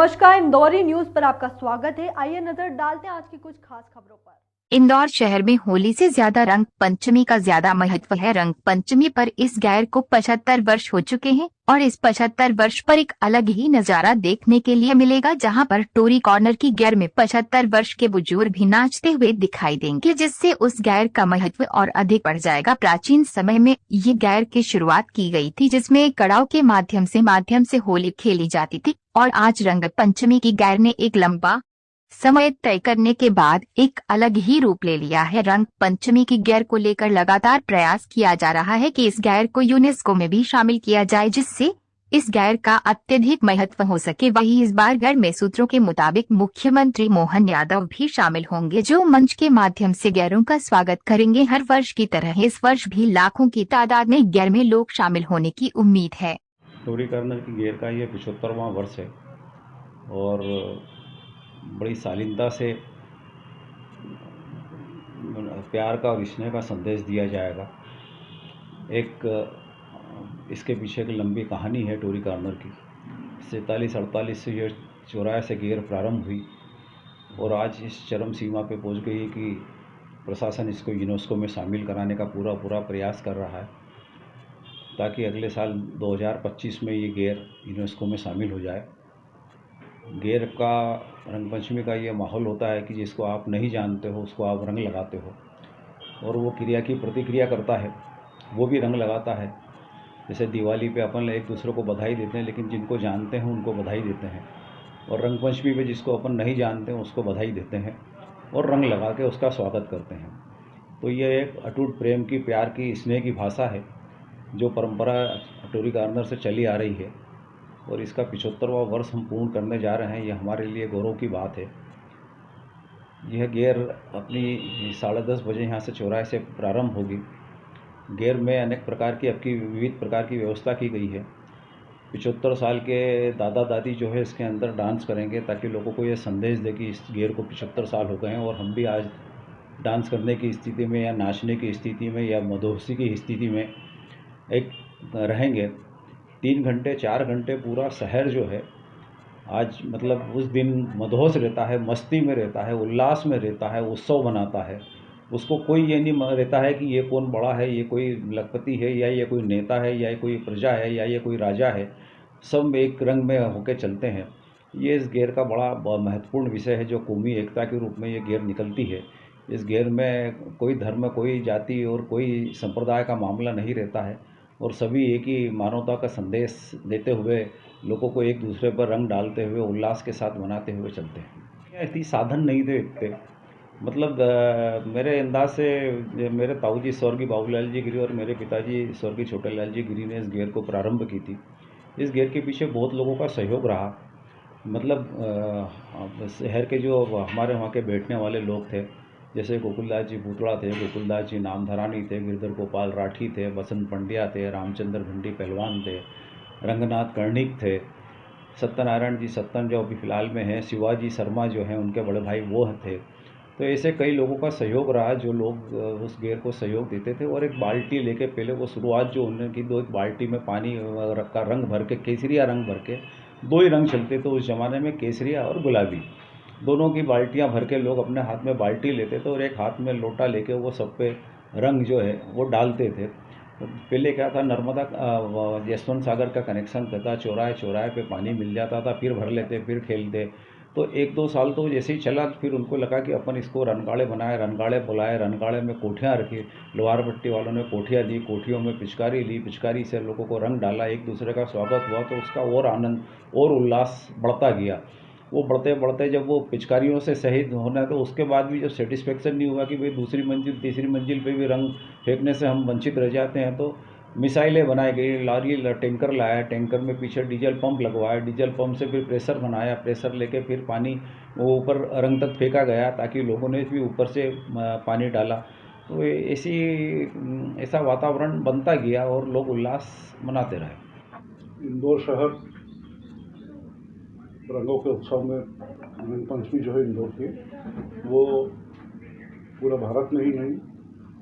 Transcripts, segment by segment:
नमस्कार, इंदौरी न्यूज पर आपका स्वागत है। आइए नजर डालते हैं आज की कुछ खास खबरों पर। इंदौर शहर में होली से ज्यादा रंग पंचमी का ज्यादा महत्व है। रंग पंचमी पर इस गैर को 75 वर्ष हो चुके हैं और इस 75 वर्ष पर एक अलग ही नजारा देखने के लिए मिलेगा, जहां पर टोरी कॉर्नर की गैर में 75 वर्ष के बुजुर्ग भी नाचते हुए दिखाई देंगे, जिससे उस गैर का महत्व और अधिक बढ़ जाएगा। प्राचीन समय में ये गैर की शुरुआत की गई थी, जिसमें कड़ाव के माध्यम से होली खेली जाती थी, और आज रंग पंचमी की गैर ने एक लंबा समय तय करने के बाद एक अलग ही रूप ले लिया है। रंग पंचमी की गैर को लेकर लगातार प्रयास किया जा रहा है कि इस गैर को यूनेस्को में भी शामिल किया जाए, जिससे इस गैर का अत्यधिक महत्व हो सके। वहीं इस बार गैर में सूत्रों के मुताबिक मुख्यमंत्री मोहन यादव भी शामिल होंगे, जो मंच के माध्यम से गैरों का स्वागत करेंगे। हर वर्ष की तरह इस वर्ष भी लाखों की तादाद में गैर में लोग शामिल होने की उम्मीद है। टोरी कॉर्नर की गैर का ये 75वां वर्ष है और बड़ी शालीनता से प्यार का और स्नेह का संदेश दिया जाएगा। इसके पीछे एक लंबी कहानी है टोरी कॉर्नर की। 47-48 से ये 84 से गैर प्रारंभ हुई और आज इस चरम सीमा पे पहुंच गई है कि प्रशासन इसको यूनेस्को में शामिल कराने का पूरा प्रयास कर रहा है, ताकि अगले साल 2025 में ये गैर यूनेस्को में शामिल हो जाए। गैर का रंगपंचमी का ये माहौल होता है कि जिसको आप नहीं जानते हो उसको आप रंग लगाते हो, और वो क्रिया की प्रतिक्रिया करता है, वो भी रंग लगाता है। जैसे दिवाली पे अपन एक दूसरे को बधाई देते हैं, लेकिन जिनको जानते हैं उनको बधाई देते हैं, और रंगपंचमी पे जिसको अपन नहीं जानते हैं उसको बधाई देते हैं और रंग लगा के उसका स्वागत करते हैं। तो ये एक अटूट प्रेम की, प्यार की, स्नेह की भाषा है जो परंपरा टोरी कॉर्नर से चली आ रही है, और इसका 75वां वर्ष हम पूर्ण करने जा रहे हैं। ये हमारे लिए गौरव की बात है। यह गैर अपनी 10:30 बजे यहाँ से चौराहे से प्रारंभ होगी। गैर में अनेक प्रकार की, आपकी विविध प्रकार की व्यवस्था की गई है। 75 साल के दादा दादी जो है इसके अंदर डांस करेंगे, ताकि लोगों को ये संदेश दे कि इस गैर को 75 साल हो गए हैं और हम भी आज डांस करने की स्थिति में या नाचने की स्थिति में या मदहोशी की स्थिति में एक रहेंगे। 3 घंटे 4 घंटे पूरा शहर जो है आज मतलब उस दिन मदहोश रहता है, मस्ती में रहता है, उल्लास में रहता है, उत्सव मनाता है। उसको कोई ये नहीं रहता है कि ये कौन बड़ा है, ये कोई लखपति है, या ये कोई नेता है, या ये कोई प्रजा है, या ये कोई राजा है। सब एक रंग में होके चलते हैं। ये इस गैर का बड़ा महत्वपूर्ण विषय है, जो कौमी एकता के रूप में ये गैर निकलती है। इस गैर में कोई धर्म, कोई जाति और कोई संप्रदाय का मामला नहीं रहता है, और सभी एक ही मानवता का संदेश देते हुए लोगों को एक दूसरे पर रंग डालते हुए उल्लास के साथ मनाते हुए चलते हैं। ऐसी साधन नहीं देखते। मतलब मेरे अंदाज से मेरे ताऊजी स्वर्गीय बाबूलाल जी गिरी और मेरे पिताजी स्वर्गीय छोटेलाल जी गिरी ने इस गैर को प्रारंभ की थी। इस गैर के पीछे बहुत लोगों का सहयोग रहा। मतलब शहर के जो हमारे वहाँ के बैठने वाले लोग थे, जैसे गोकुलदास जी भूतड़ा थे, गोकुलदास जी नामधरानी थे, गिरधर गोपाल राठी थे, बसंत पंड्या थे, रामचंद्र भिंडी पहलवान थे, रंगनाथ कर्णिक थे, सत्यनारायण जी सत्तन जो अभी फ़िलहाल में हैं, शिवाजी शर्मा जो हैं उनके बड़े भाई वो थे। तो ऐसे कई लोगों का सहयोग रहा, जो लोग उस गैर को सहयोग देते थे। और एक बाल्टी लेके पहले वो शुरुआत जो उन्होंने की, एक बाल्टी में पानी का रंग भर के, केसरिया रंग भर के, 2 ही रंग चलते थे उस ज़माने में, केसरिया और गुलाबी। दोनों की बाल्टियां भर के लोग अपने हाथ में बाल्टी लेते थे और एक हाथ में लोटा लेके वो सब पे रंग जो है वो डालते थे। तो पहले क्या था, नर्मदा यशवंत सागर का कनेक्शन था, चौराहे चौराहे पे पानी मिल जाता था, फिर भर लेते, फिर खेलते। तो 1-2 साल तो जैसे ही चला, फिर उनको लगा कि अपन इसको रनगाड़े बनाए, रनगाड़े बुलाए, रनगाड़े में कोठियाँ रखी। लोहार भट्टी वालों ने कोठियाँ दी, कोठियों में पिचकारी ली, पिचकारी से लोगों को रंग डाला, एक दूसरे का स्वागत हुआ, तो उसका और आनंद और उल्लास बढ़ता गया। वो बढ़ते बढ़ते जब वो पिचकारियों से शहीद होना, तो उसके बाद भी जब सेटिस्फेक्शन नहीं हुआ कि भाई दूसरी मंजिल तीसरी मंजिल पे भी रंग फेंकने से हम वंचित रह जाते हैं, तो मिसाइलें बनाई गई। लॉरी टैंकर लाया, टैंकर में पीछे डीजल पंप लगवाया, डीजल पंप से फिर प्रेशर बनाया, प्रेशर लेके फिर पानी वो ऊपर रंग तक फेंका गया, ताकि लोगों ने भी ऊपर से पानी डाला। तो ऐसा वातावरण बनता गया और लोग उल्लास मनाते रहे। इंदौर शहर रंगों के उत्सव में रंग पंचमी जो है इंदौर की, वो पूरा भारत में ही नहीं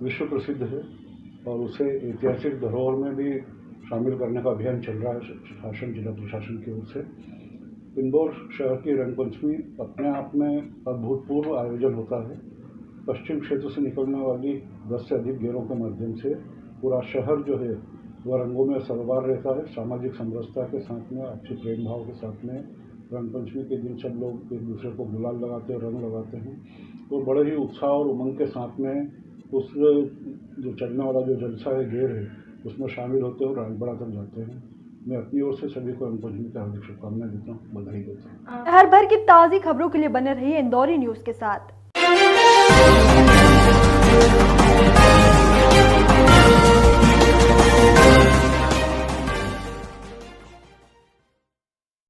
विश्व प्रसिद्ध है, और उसे ऐतिहासिक धरोहर में भी शामिल करने का अभियान चल रहा है शासन, जिला प्रशासन की ओर से। इंदौर शहर की रंगपंचमी अपने आप में अभूतपूर्व आयोजन होता है। पश्चिम क्षेत्र से निकलने वाली 10 से अधिक गेरों के माध्यम से पूरा शहर जो है वह रंगों में सवार रहता है। सामाजिक समरसता के साथ में, आपसी प्रेम भाव के साथ में रंगपंचमी के दिन सब लोग एक दूसरे को गुलाल लगाते हैं, रंग लगाते हैं और बड़े ही उत्साह और उमंग के साथ में उस जो चलने वाला जो जलसा है, गेर है, उसमें शामिल होते हैं और राजबड़ा तक जाते हैं। मैं अपनी ओर से सभी को रंगपंचमी की हार्दिक शुभकामनाएं देता हूँ, बधाई देता हूँ। शहर भर की ताज़ी खबरों के लिए बने रहिए इंदौरी न्यूज़ के साथ।